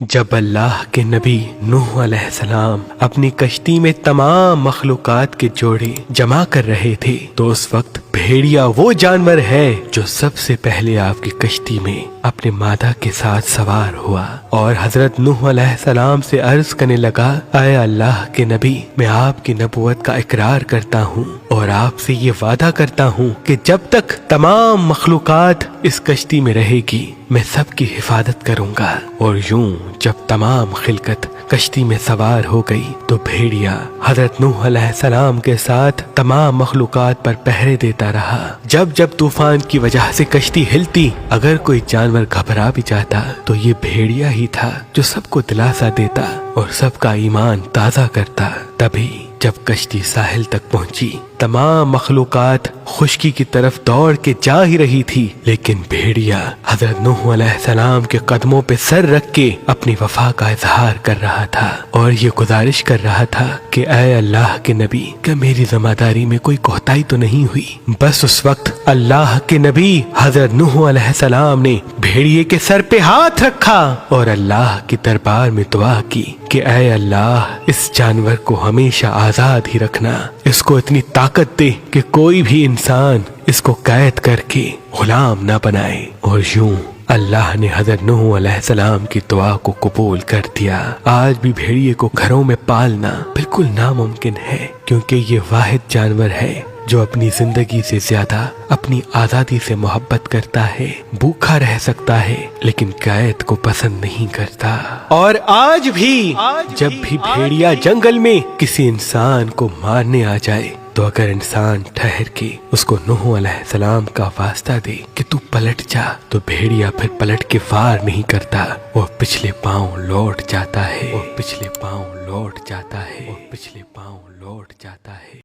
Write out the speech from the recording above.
جب اللہ کے نبی نوح علیہ السلام اپنی کشتی میں تمام مخلوقات کے جوڑے جمع کر رہے تھے تو اس وقت بھیڑیا وہ جانور ہے جو سب سے پہلے آپ کی کشتی میں اپنے مادہ کے ساتھ سوار ہوا اور حضرت نوح علیہ السلام سے عرض کرنے لگا، اے اللہ کے نبی، میں آپ کی نبوت کا اقرار کرتا ہوں اور آپ سے یہ وعدہ کرتا ہوں کہ جب تک تمام مخلوقات اس کشتی میں رہے گی میں سب کی حفاظت کروں گا۔ اور یوں جب تمام خلقت کشتی میں سوار ہو گئی تو بھیڑیا حضرت نوح علیہ السلام کے ساتھ تمام مخلوقات پر پہرے دیتا رہا۔ جب جب طوفان کی وجہ سے کشتی ہلتی، اگر کوئی جانور گھبرا بھی جاتا تو یہ بھیڑیا ہی تھا جو سب کو دلاسا دیتا اور سب کا ایمان تازہ کرتا۔ تبھی جب کشتی ساحل تک پہنچی، تمام مخلوقات خشکی کی طرف دوڑ کے جا ہی رہی تھی، لیکن بھیڑیا حضرت نوح علیہ السلام کے قدموں پہ سر رکھ کے اپنی وفا کا اظہار کر رہا تھا اور یہ گزارش کر رہا تھا کہ اے اللہ کے نبی، کیا میری ذمہ داری میں کوئی کوتاہی تو نہیں ہوئی؟ بس اس وقت اللہ کے نبی حضرت نوح علیہ السلام نے بھیڑیے کے سر پہ ہاتھ رکھا اور اللہ کے دربار میں دعا کی کہ اے اللہ، اس جانور کو ہمیشہ آزاد ہی رکھنا، اس کو اتنی طاقت دے کہ کوئی بھی انسان اس کو قید کر کے غلام نہ بنائے۔ اور یوں اللہ نے حضرت نوح علیہ السلام کی دعا کو قبول کر دیا۔ آج بھی بھیڑیے کو گھروں میں پالنا بالکل ناممکن ہے، کیونکہ یہ واحد جانور ہے جو اپنی زندگی سے زیادہ اپنی آزادی سے محبت کرتا ہے، بھوکا رہ سکتا ہے لیکن قید کو پسند نہیں کرتا۔ اور آج بھی جب بھی بھیڑیا جنگل میں کسی انسان کو مارنے آ جائے تو اگر انسان ٹھہر کے اس کو نوح علیہ السلام کا واسطہ دے کہ تو پلٹ جا، تو بھیڑیا پھر پلٹ کے وار نہیں کرتا، وہ پچھلے پاؤں لوٹ جاتا ہے، وہ پچھلے پاؤں لوٹ جاتا ہے، وہ پچھلے پاؤں لوٹ جاتا ہے۔